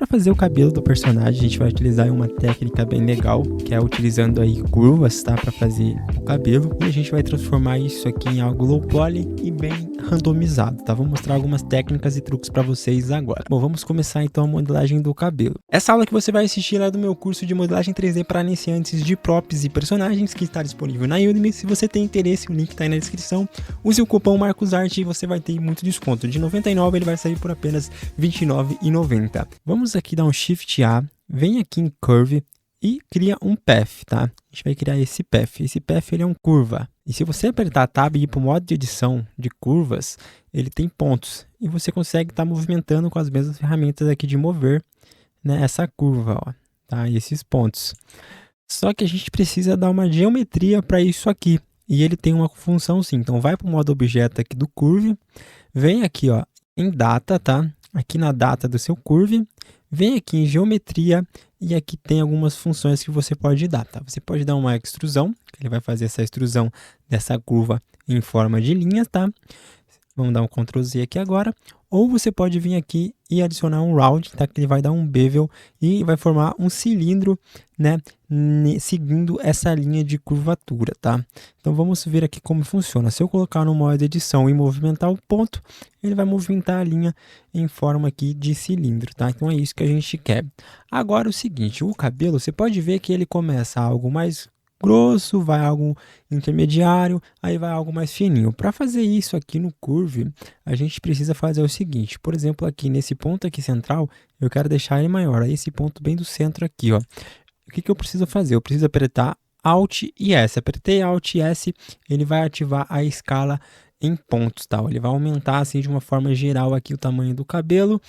para fazer o cabelo do personagem, a gente vai utilizar uma técnica bem legal, que é utilizando aí curvas, tá? Para fazer o cabelo. E a gente vai transformar isso aqui em algo low poly e bem randomizado, tá? Vou mostrar algumas técnicas e truques para vocês agora. Bom, vamos começar então a modelagem do cabelo. Essa aula que você vai assistir é do meu curso de modelagem 3D para iniciantes de props e personagens, que está disponível na Udemy. Se você tem interesse, o link está aí na descrição. Use o cupom MarcosArt e você vai ter muito desconto. De R$ 99 ele vai sair por apenas R$ 29,90. Vamos aqui dar um Shift A, vem aqui em Curve e cria um Path, tá? A gente vai criar esse Path. Esse Path ele é um curva. E se você apertar Tab e ir para o modo de edição de curvas, ele tem pontos. E você consegue estar movimentando com as mesmas ferramentas aqui de mover, né, essa curva, ó, tá? E esses pontos. Só que a gente precisa dar uma geometria para isso aqui. E ele tem uma função sim. Então vai para o modo objeto aqui do Curve, vem aqui, ó, em data, tá? Aqui na data do seu curve, vem aqui em geometria e aqui tem algumas funções que você pode dar, tá? Você pode dar uma extrusão, que ele vai fazer essa extrusão dessa curva em forma de linha, tá? Vamos dar um Ctrl Z aqui agora. Ou você pode vir aqui e adicionar um round, tá? Que ele vai dar um bevel e vai formar um cilindro, né? Seguindo essa linha de curvatura, tá? Então vamos ver aqui como funciona. Se eu colocar no modo edição e movimentar o ponto, ele vai movimentar a linha em forma aqui de cilindro, tá? Então é isso que a gente quer. Agora o seguinte, o cabelo, você pode ver que ele começa algo mais grosso, vai algo intermediário, aí vai algo mais fininho. Para fazer isso aqui no Curve, a gente precisa fazer o seguinte, por exemplo, aqui nesse ponto aqui central, eu quero deixar ele maior, aí esse ponto bem do centro aqui, ó. O que eu preciso fazer? Eu preciso apertar Alt e S. Apertei Alt e S, ele vai ativar a escala em pontos, tá? Ele vai aumentar assim de uma forma geral aqui o tamanho do cabelo.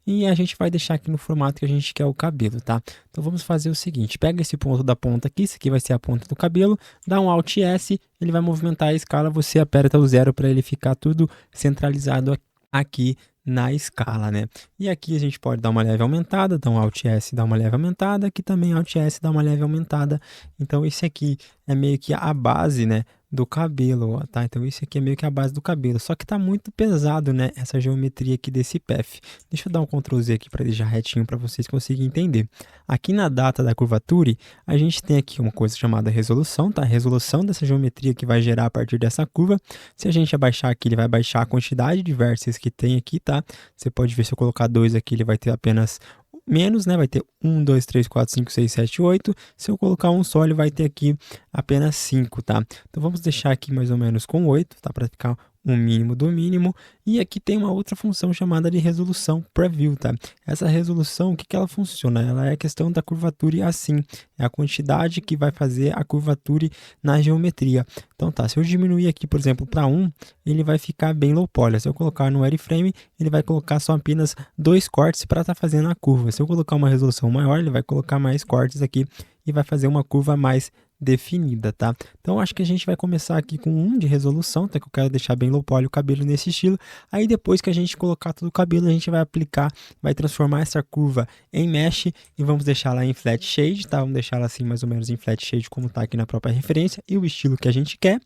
E a gente vai deixar aqui no formato que a gente quer o cabelo, tá? Então vamos fazer o seguinte, pega esse ponto da ponta aqui, esse aqui vai ser a ponta do cabelo, dá um Alt S, ele vai movimentar a escala, você aperta o 0 para ele ficar tudo centralizado aqui na escala, né? E aqui a gente pode dar uma leve aumentada, então Alt S dá uma leve aumentada, aqui também Alt S dá uma leve aumentada. Então esse aqui é meio que a base, né, do cabelo, ó, tá? Então isso aqui é meio que a base do cabelo, só que tá muito pesado, né, essa geometria aqui desse path. Deixa eu dar um Ctrl Z aqui para deixar retinho para vocês conseguirem entender. Aqui na data da curvature, a gente tem aqui uma coisa chamada resolução, tá? A resolução dessa geometria que vai gerar a partir dessa curva. Se a gente abaixar aqui, ele vai baixar a quantidade de vértices que tem aqui, tá? Você pode ver, se eu colocar 2 aqui, ele vai ter apenas menos, né? Vai ter 1, 2, 3, 4, 5, 6, 7, 8. Se eu colocar um só, ele vai ter aqui apenas 5, tá? Então vamos deixar aqui mais ou menos com 8, tá? Para ficar um mínimo do mínimo. E aqui tem uma outra função chamada de resolução preview, tá? Essa resolução, o que que ela funciona? Ela é a questão da curvature assim. É a quantidade que vai fazer a curvature na geometria. Então tá, se eu diminuir aqui, por exemplo, para 1, ele vai ficar bem low poly. Se eu colocar no wireframe, ele vai colocar só apenas 2 cortes para estar fazendo a curva. Se eu colocar uma resolução maior, ele vai colocar mais cortes aqui e vai fazer uma curva mais definida, tá? Então acho que a gente vai começar aqui com 1 de resolução, tá? Que eu quero deixar bem low poly o cabelo nesse estilo. Aí depois que a gente colocar todo o cabelo, a gente vai aplicar, vai transformar essa curva em mesh e vamos deixar ela em flat shade, tá? Vamos deixar ela assim mais ou menos em flat shade como tá aqui na própria referência e o estilo que a gente quer.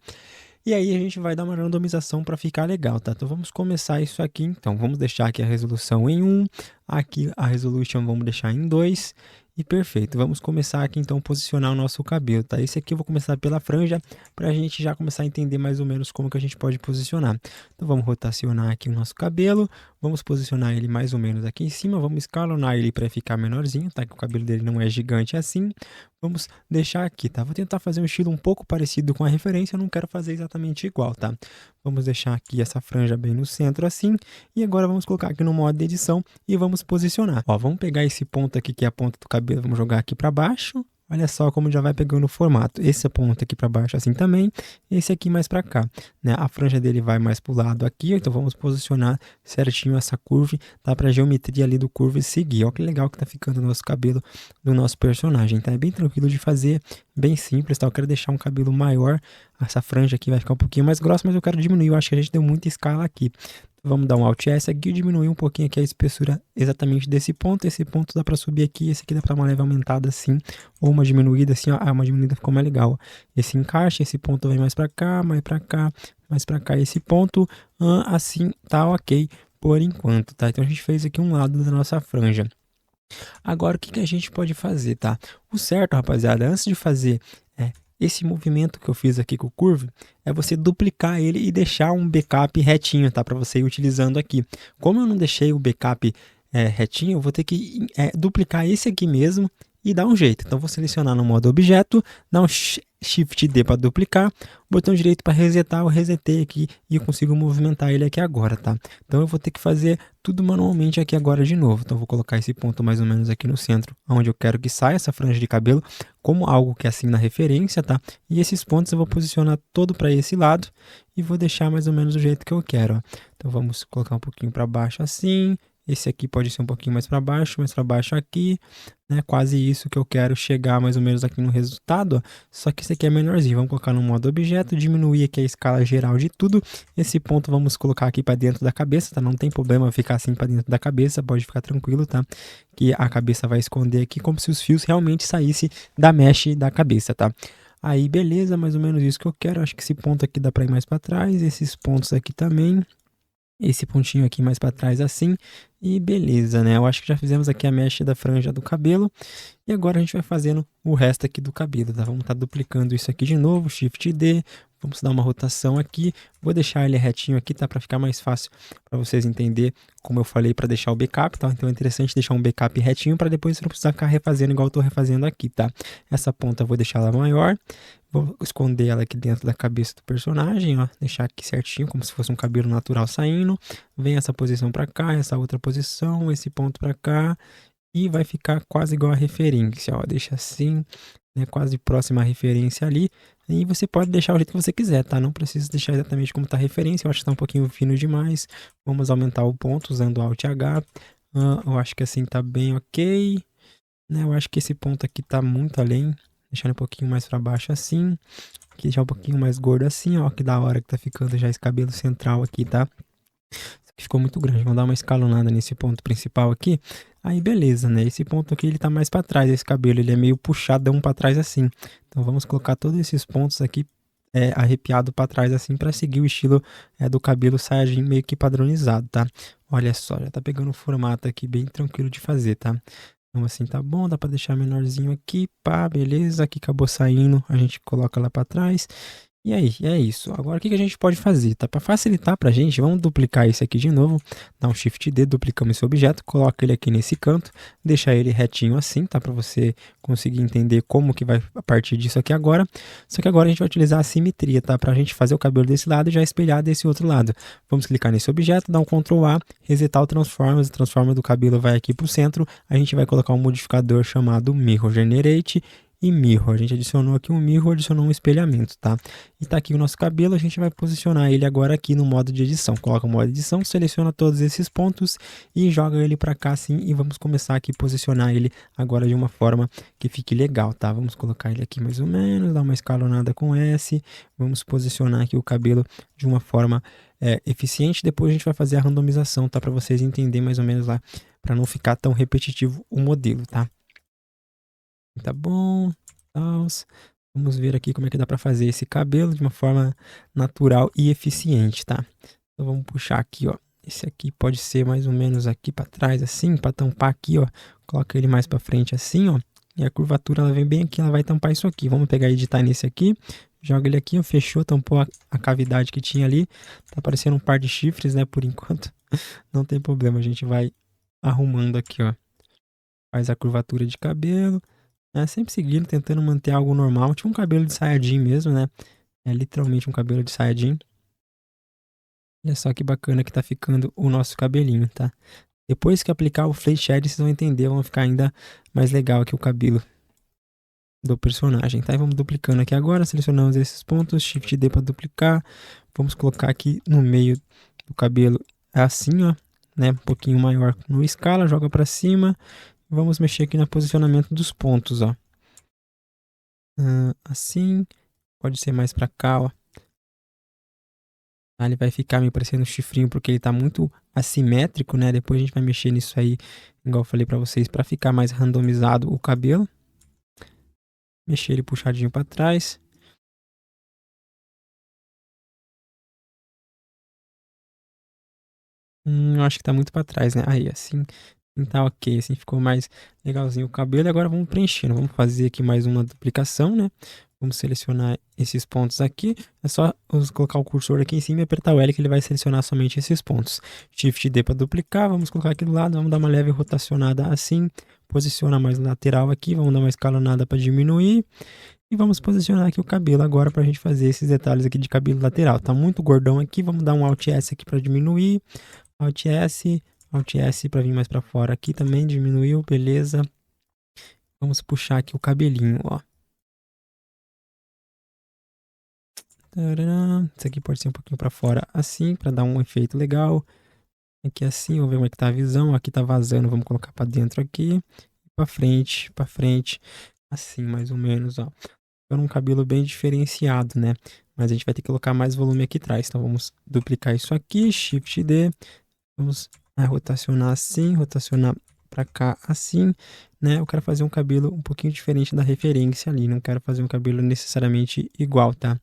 E aí a gente vai dar uma randomização para ficar legal, tá? Então vamos começar isso aqui. Então vamos deixar aqui a resolução em 1, aqui a resolution vamos deixar em 2. E perfeito, vamos começar aqui então posicionar o nosso cabelo, tá? Esse aqui eu vou começar pela franja, para a gente já começar a entender mais ou menos como que a gente pode posicionar. Então vamos rotacionar aqui o nosso cabelo, vamos posicionar ele mais ou menos aqui em cima, vamos escalonar ele para ficar menorzinho, tá? Que o cabelo dele não é gigante assim. Vamos deixar aqui, tá? Vou tentar fazer um estilo um pouco parecido com a referência, eu não quero fazer exatamente igual, tá? Vamos deixar aqui essa franja bem no centro assim, e agora vamos colocar aqui no modo de edição e vamos posicionar. Ó, vamos pegar esse ponto aqui que é a ponta do cabelo, vamos jogar aqui para baixo. Olha só como já vai pegando o formato. Esse ponto aqui para baixo assim também, esse aqui mais para cá, né? A franja dele vai mais para o lado aqui, então vamos posicionar certinho essa curva, tá? Para a geometria ali do curve seguir. Olha que legal que tá ficando o nosso cabelo do nosso personagem, tá? É bem tranquilo de fazer, bem simples, tá? Eu quero deixar um cabelo maior, essa franja aqui vai ficar um pouquinho mais grossa, mas eu quero diminuir, eu acho que a gente deu muita escala aqui. Vamos dar um Alt S aqui e diminuir um pouquinho aqui a espessura exatamente desse ponto. Esse ponto dá para subir aqui, esse aqui dá para uma leve aumentada assim, ou uma diminuída assim, ó. Ah, uma diminuída ficou mais legal, ó. Esse encaixe, esse ponto vem mais para cá, mais para cá, mais para cá. Esse ponto, assim, tá ok por enquanto, tá? Então a gente fez aqui um lado da nossa franja. Agora, o que que a gente pode fazer, tá? O certo, rapaziada, antes de fazer esse movimento que eu fiz aqui com o Curve, é você duplicar ele e deixar um backup retinho, tá? Para você ir utilizando aqui. Como eu não deixei o backup retinho, eu vou ter que duplicar esse aqui mesmo e dar um jeito. Então, vou selecionar no modo objeto, dar um Shift D para duplicar, botão direito para resetar, eu resetei aqui e eu consigo movimentar ele aqui agora, tá? Então, eu vou ter que fazer tudo manualmente aqui agora de novo. Então, eu vou colocar esse ponto mais ou menos aqui no centro, onde eu quero que saia essa franja de cabelo, como algo que é assim na referência, tá? E esses pontos eu vou posicionar todo para esse lado e vou deixar mais ou menos do jeito que eu quero, ó. Então, vamos colocar um pouquinho para baixo assim. Esse aqui pode ser um pouquinho mais para baixo aqui, né? Quase isso que eu quero chegar mais ou menos aqui no resultado, ó. Só que esse aqui é menorzinho. Vamos colocar no modo objeto, diminuir aqui a escala geral de tudo. Esse ponto vamos colocar aqui para dentro da cabeça, tá? Não tem problema ficar assim para dentro da cabeça, pode ficar tranquilo, tá? Que a cabeça vai esconder aqui como se os fios realmente saíssem da mesh da cabeça, tá? Aí, beleza, mais ou menos isso que eu quero. Acho que esse ponto aqui dá para ir mais para trás, esses pontos aqui também. Esse pontinho aqui mais para trás assim, e beleza, né? Eu acho que já fizemos aqui a mecha da franja do cabelo, e agora a gente vai fazendo o resto aqui do cabelo, tá? Vamos estar duplicando isso aqui de novo, Shift D, vamos dar uma rotação aqui, vou deixar ele retinho aqui, tá? Para ficar mais fácil para vocês entender, como eu falei, para deixar o backup, tá? Então é interessante deixar um backup retinho para depois você não precisar ficar refazendo igual eu tô refazendo aqui, tá? Essa ponta eu vou deixar ela maior, vou esconder ela aqui dentro da cabeça do personagem, ó, deixar aqui certinho, como se fosse um cabelo natural saindo. Vem essa posição para cá, essa outra posição, esse ponto para cá, e vai ficar quase igual a referência, ó, deixa assim, né, quase próxima à referência ali. E você pode deixar o jeito que você quiser, tá? Não precisa deixar exatamente como tá a referência, eu acho que tá um pouquinho fino demais. Vamos aumentar o ponto usando Alt H. Eu acho que assim tá bem ok, né? Eu acho que esse ponto aqui tá muito além. Deixar um pouquinho mais para baixo assim. Aqui já um pouquinho mais gordo assim, ó. Que da hora que tá ficando já esse cabelo central aqui, tá? Isso aqui ficou muito grande. Vamos dar uma escalonada nesse ponto principal aqui. Aí beleza, né? Esse ponto aqui ele tá mais para trás, esse cabelo. Ele é meio puxadão para trás assim. Então vamos colocar todos esses pontos aqui arrepiado para trás assim para seguir o estilo do cabelo Saiyajin meio que padronizado, tá? Olha só, já tá pegando o formato aqui bem tranquilo de fazer, tá? Então assim tá bom, dá para deixar menorzinho aqui, pá, beleza, aqui acabou saindo, a gente coloca lá para trás. E aí, é isso. Agora o que que a gente pode fazer, tá? Para facilitar pra gente, vamos duplicar esse aqui de novo, dá um Shift D, duplicamos esse objeto, coloca ele aqui nesse canto, deixa ele retinho assim, tá? Para você conseguir entender como que vai a partir disso aqui agora. Só que agora a gente vai utilizar a simetria, tá? Pra gente fazer o cabelo desse lado e já espelhar desse outro lado. Vamos clicar nesse objeto, dar um Ctrl A, resetar o Transformers, o Transformer do cabelo vai aqui pro centro, a gente vai colocar um modificador chamado Mirror Generate, e Mirror, a gente adicionou aqui um Mirror, adicionou um espelhamento, tá? E tá aqui o nosso cabelo, a gente vai posicionar ele agora aqui no modo de edição. Coloca o modo de edição, seleciona todos esses pontos e joga ele para cá assim e vamos começar aqui a posicionar ele agora de uma forma que fique legal, tá? Vamos colocar ele aqui mais ou menos, dar uma escalonada com S, vamos posicionar aqui o cabelo de uma forma eficiente, depois a gente vai fazer a randomização, tá? Para vocês entenderem mais ou menos lá, para não ficar tão repetitivo o modelo, tá? Tá bom, tals. Vamos ver aqui como é que dá para fazer esse cabelo de uma forma natural e eficiente, tá? Então vamos puxar aqui, ó. Esse aqui pode ser mais ou menos aqui para trás assim, para tampar aqui, ó. Coloca ele mais para frente assim, ó. E a curvatura ela vem bem aqui, ela vai tampar isso aqui. Vamos pegar e editar nesse aqui. Joga ele aqui, ó, fechou, tampou a cavidade que tinha ali. Tá parecendo um par de chifres, né, por enquanto. Não tem problema, a gente vai arrumando aqui, ó. Faz a curvatura de cabelo. Sempre seguindo, tentando manter algo normal. Tinha um cabelo de Saiyajin mesmo, né? É literalmente um cabelo de Saiyajin. Olha só que bacana que tá ficando o nosso cabelinho, tá? Depois que aplicar o Flake Shed, vocês vão entender, vão ficar ainda mais legal aqui o cabelo do personagem, tá? E vamos duplicando aqui agora, selecionamos esses pontos, Shift D para duplicar. Vamos colocar aqui no meio do cabelo, assim, ó, né? Um pouquinho maior no escala, joga para cima. Vamos mexer aqui no posicionamento dos pontos, ó. Assim, pode ser mais para cá, ó. Ele vai ficar me parecendo um chifrinho porque ele tá muito assimétrico, né? Depois a gente vai mexer nisso aí, igual eu falei para vocês, para ficar mais randomizado o cabelo. Mexer ele puxadinho para trás. Eu acho que tá muito para trás, né? Aí, assim, tá ok, assim ficou mais legalzinho o cabelo. E agora vamos preenchendo, vamos fazer aqui mais uma duplicação, né? Vamos selecionar esses pontos aqui. É só colocar o cursor aqui em cima e apertar o L que ele vai selecionar somente esses pontos. Shift D para duplicar, vamos colocar aqui do lado, vamos dar uma leve rotacionada assim. Posiciona mais lateral aqui, vamos dar uma escalonada para diminuir. E vamos posicionar aqui o cabelo agora para a gente fazer esses detalhes aqui de cabelo lateral. Tá muito gordão aqui, vamos dar um Alt S aqui para diminuir. Alt S para vir mais para fora aqui também, diminuiu, beleza. Vamos puxar aqui o cabelinho, ó. Tcharam. Isso aqui pode ser um pouquinho para fora assim, para dar um efeito legal. Aqui assim, vamos ver como é que tá a visão. Aqui tá vazando, vamos colocar para dentro aqui. Para frente, assim mais ou menos, ó. Ficando um cabelo bem diferenciado, né? Mas a gente vai ter que colocar mais volume aqui atrás. Então vamos duplicar isso aqui, Shift D. Vamos rotacionar assim, rotacionar para cá assim, né? Eu quero fazer um cabelo um pouquinho diferente da referência ali. Não quero fazer um cabelo necessariamente igual, tá?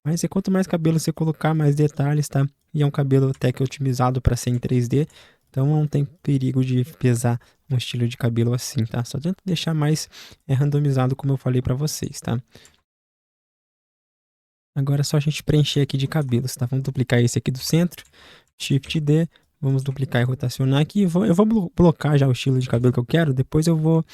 Mas quanto mais cabelo você colocar, mais detalhes, tá? E é um cabelo até que otimizado para ser em 3D. Então não tem perigo de pesar um estilo de cabelo assim, tá? Só tenta deixar mais randomizado, como eu falei para vocês, tá? Agora é só a gente preencher aqui de cabelos, tá? Vamos duplicar esse aqui do centro, Shift D, vamos duplicar e rotacionar aqui. Eu vou blocar já o estilo de cabelo que eu quero, depois eu vou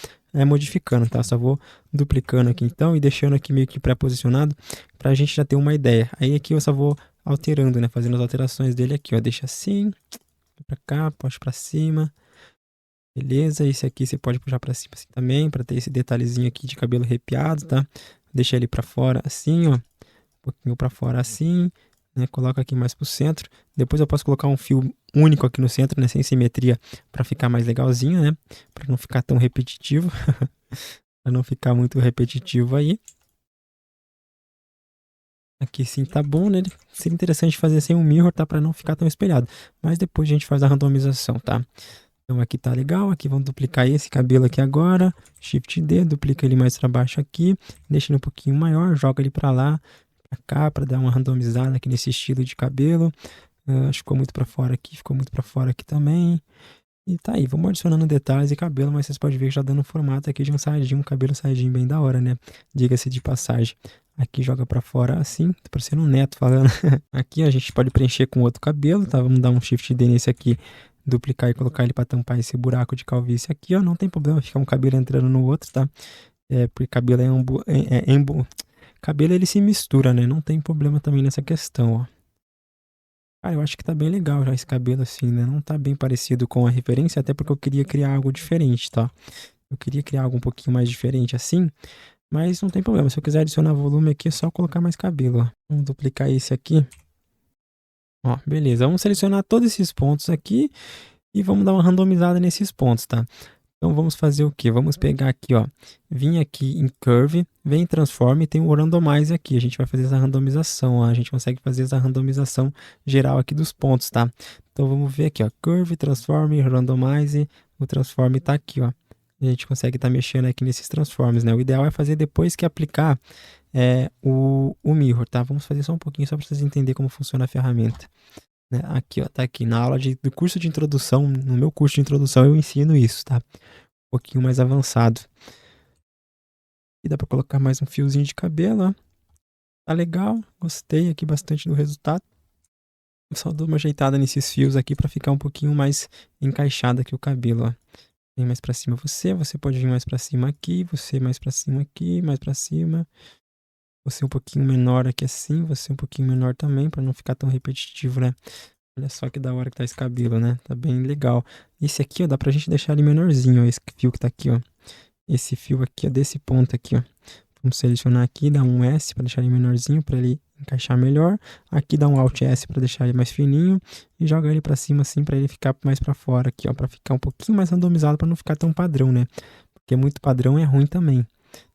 modificando, tá? Só vou duplicando aqui então e deixando aqui meio que pré-posicionado pra gente já ter uma ideia. Aí aqui eu só vou alterando, né? Fazendo as alterações dele aqui, ó. Deixa assim, pra cá, puxa pra cima. Beleza, esse aqui você pode puxar pra cima assim também, pra ter esse detalhezinho aqui de cabelo arrepiado, tá? Deixa ele pra fora assim, ó. Um pouquinho para fora assim, né? Coloca aqui mais pro centro. Depois eu posso colocar um fio único aqui no centro, né? Sem simetria, para ficar mais legalzinho, né? Para não ficar tão repetitivo. Para não ficar muito repetitivo aí. Aqui sim tá bom, né? Seria interessante fazer sem um mirror, tá? Para não ficar tão espelhado. Mas depois a gente faz a randomização, tá? Então aqui tá legal, aqui vamos duplicar esse cabelo aqui agora, Shift D, duplica ele mais para baixo aqui, deixa ele um pouquinho maior, joga ele para lá, para cá, para dar uma randomizada aqui nesse estilo de cabelo. Acho que ficou muito para fora aqui, ficou muito para fora aqui também. E tá aí, vamos adicionando detalhes e cabelo, mas vocês podem ver que já dando um formato aqui de um saiyajin, um cabelo saiyajin bem da hora, né? Diga-se de passagem. Aqui joga para fora assim, tá parecendo um neto falando. Aqui a gente pode preencher com outro cabelo, tá? Vamos dar um Shift D nesse aqui, duplicar e colocar ele para tampar esse buraco de calvície aqui, ó. Não tem problema ficar um cabelo entrando no outro, tá? Porque cabelo cabelo ele se mistura, né? Não tem problema também nessa questão, ó. Cara, eu acho que tá bem legal já esse cabelo assim, né? Não tá bem parecido com a referência, até porque eu queria criar algo diferente, tá? Eu queria criar algo um pouquinho mais diferente assim, mas não tem problema. Se eu quiser adicionar volume aqui, é só colocar mais cabelo, ó. Vamos duplicar esse aqui. Ó, beleza. Vamos selecionar todos esses pontos aqui e vamos dar uma randomizada nesses pontos, tá? Então vamos fazer o que? Vamos pegar aqui, ó, vir aqui em Curve, vem em Transform e tem o Randomize aqui. A gente vai fazer essa randomização, ó. A gente consegue fazer essa randomização geral aqui dos pontos, tá? Então vamos ver aqui, ó, Curve, Transform, Randomize, o Transform tá aqui, ó. A gente consegue estar mexendo aqui nesses transforms, né? O ideal é fazer depois que aplicar o Mirror, tá? Vamos fazer só um pouquinho, só para vocês entenderem como funciona a ferramenta. Né? Aqui, ó, tá aqui na aula do curso de introdução, no meu curso de introdução eu ensino isso, tá? Um pouquinho mais avançado. E dá pra colocar mais um fiozinho de cabelo, ó. Tá legal, gostei aqui bastante do resultado. Eu só dou uma ajeitada nesses fios aqui pra ficar um pouquinho mais encaixado aqui o cabelo, ó. Vem mais pra cima você pode vir mais pra cima aqui, você mais pra cima aqui, mais pra cima. Você um pouquinho menor aqui assim, você um pouquinho menor também, pra não ficar tão repetitivo, né? Olha só que da hora que tá esse cabelo, né? Tá bem legal. Esse aqui, ó, dá pra gente deixar ele menorzinho, ó, esse fio que tá aqui, ó. Esse fio aqui, ó, desse ponto aqui, ó. Vamos selecionar aqui, dar um S pra deixar ele menorzinho, pra ele encaixar melhor. Aqui dá um Alt S pra deixar ele mais fininho. E joga ele pra cima assim, pra ele ficar mais pra fora aqui, ó. Pra ficar um pouquinho mais randomizado, pra não ficar tão padrão, né? Porque muito padrão é ruim também.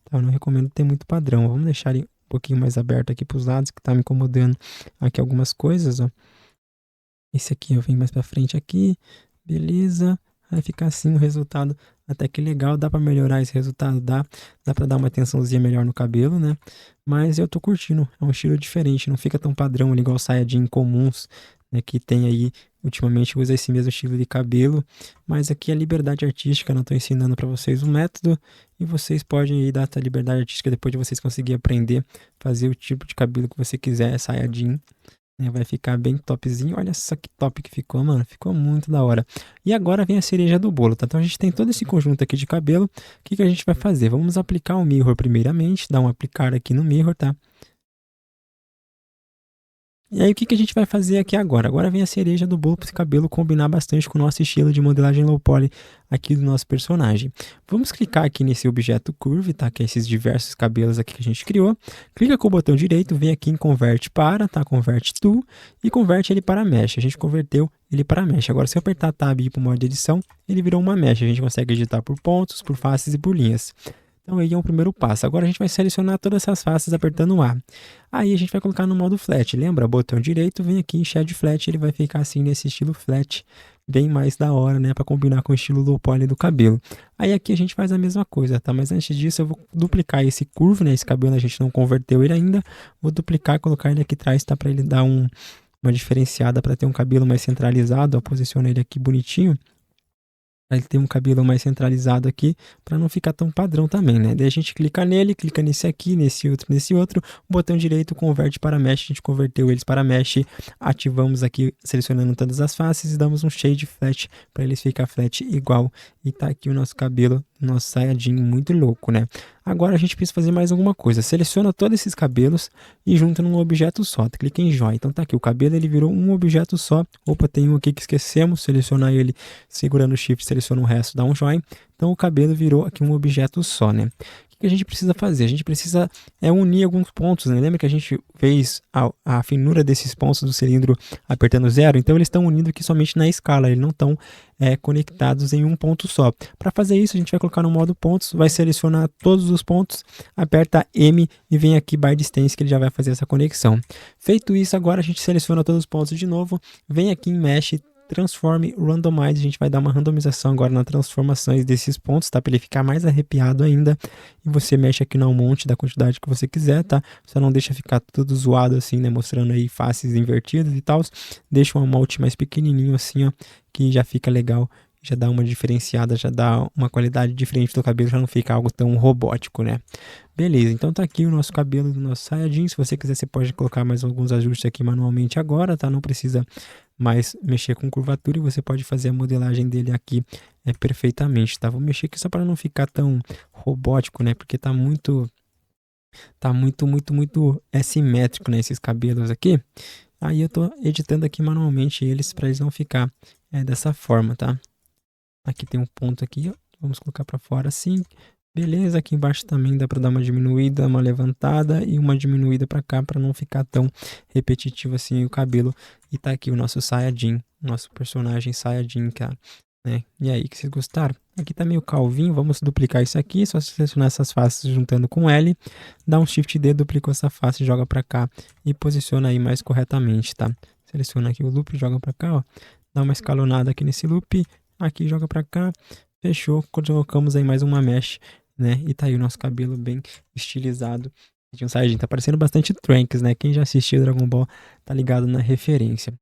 Tá? Eu não recomendo ter muito padrão. Vamos deixar ele um pouquinho mais aberto aqui pros lados, que tá me incomodando aqui algumas coisas, ó. Esse aqui eu venho mais pra frente aqui, beleza, vai ficar assim o resultado, até que legal, dá pra melhorar esse resultado, dá pra dar uma atençãozinha melhor no cabelo, né, mas eu tô curtindo, é um estilo diferente, não fica tão padrão igual Saiyajin comuns, né, que tem aí ultimamente usa esse mesmo estilo de cabelo, mas aqui é liberdade artística, não estou ensinando para vocês o método, e vocês podem aí dar essa liberdade artística depois de vocês conseguirem aprender, fazer o tipo de cabelo que você quiser, saia jean, né? Vai ficar bem topzinho. Olha só que top que ficou, mano, ficou muito da hora. E agora vem a cereja do bolo, tá? Então a gente tem todo esse conjunto aqui de cabelo, o que que a gente vai fazer? Vamos aplicar o mirror primeiramente, dar um aplicar aqui no mirror, tá? E aí, o que que a gente vai fazer aqui agora? Agora vem a cereja do bolo para esse cabelo combinar bastante com o nosso estilo de modelagem low poly aqui do nosso personagem. Vamos clicar aqui nesse objeto curve, tá? Que é esses diversos cabelos aqui que a gente criou. Clica com o botão direito, vem aqui em convert para, tá? Convert to e converte ele para mesh. A gente converteu ele para mesh. Agora, se eu apertar tab e ir para o modo de edição, ele virou uma mesh. A gente consegue editar por pontos, por faces e por linhas. Então aí é o primeiro passo. Agora a gente vai selecionar todas essas faces apertando o A. Aí a gente vai colocar no modo flat. Lembra? Botão direito, vem aqui em Shade Flat, ele vai ficar assim nesse estilo flat, bem mais da hora, né? Para combinar com o estilo low poly do cabelo. Aí aqui a gente faz a mesma coisa, tá? Mas antes disso eu vou duplicar esse curve, né? Esse cabelo a gente não converteu ele ainda. Vou duplicar e colocar ele aqui atrás, tá? Para ele dar uma diferenciada, para ter um cabelo mais centralizado. Ó, posiciona ele aqui bonitinho. Ele tem um cabelo mais centralizado aqui, para não ficar tão padrão também, né? Daí a gente clica nele, clica nesse aqui, nesse outro, botão direito, converte para mesh, a gente converteu eles para mesh, ativamos aqui, selecionando todas as faces e damos um shade flat, para eles ficar flat igual, e tá aqui o nosso cabelo, nosso Saiyajin muito louco, né? Agora a gente precisa fazer mais alguma coisa, seleciona todos esses cabelos e junta num objeto só, clica em join, então tá aqui, o cabelo ele virou um objeto só, opa, tem um aqui que esquecemos, selecionar ele segurando o shift, seleciona o resto, dá um join, então o cabelo virou aqui um objeto só, né? O que a gente precisa fazer? A gente precisa unir alguns pontos, né? Lembra que a gente fez a finura desses pontos do cilindro apertando 0? Então eles estão unidos aqui somente na escala, eles não estão conectados em um ponto só. Para fazer isso, a gente vai colocar no modo pontos, vai selecionar todos os pontos, aperta M e vem aqui by distance que ele já vai fazer essa conexão. Feito isso, agora a gente seleciona todos os pontos de novo, vem aqui em Mesh, Transform Randomize, a gente vai dar uma randomização agora nas transformações desses pontos, tá? Para ele ficar mais arrepiado ainda. E você mexe aqui no monte da quantidade que você quiser, tá? Só não deixa ficar tudo zoado assim, né? Mostrando aí faces invertidas e tal. Deixa um monte mais pequenininho assim, ó, que já fica legal. Já dá uma diferenciada, já dá uma qualidade diferente do cabelo, já não fica algo tão robótico, né? Beleza, então tá aqui o nosso cabelo do nosso Saiyajin. Se você quiser, você pode colocar mais alguns ajustes aqui manualmente agora, tá? Não precisa mais mexer com curvatura e você pode fazer a modelagem dele aqui perfeitamente, tá? Vou mexer aqui só para não ficar tão robótico, né? Porque tá muito simétrico, né? Esses cabelos aqui. Aí eu tô editando aqui manualmente eles para eles não ficar dessa forma, tá? Aqui tem um ponto aqui, ó. Vamos colocar para fora assim. Beleza, aqui embaixo também dá para dar uma diminuída, uma levantada e uma diminuída para cá para não ficar tão repetitivo assim o cabelo. E tá aqui o nosso Saiyajin, nosso personagem Saiyajin, cara, né? E aí, que vocês gostaram? Aqui tá meio calvinho, vamos duplicar isso aqui, só selecionar essas faces juntando com L, dá um Shift D, duplicou essa face, joga para cá e posiciona aí mais corretamente, tá? Seleciona aqui o loop, joga para cá, ó. Dá uma escalonada aqui nesse loop, aqui joga para cá, fechou, colocamos aí mais uma mesh, né? E tá aí o nosso cabelo bem estilizado de um Saiyajin. Tá parecendo bastante Trunks, né? Quem já assistiu Dragon Ball tá ligado na referência.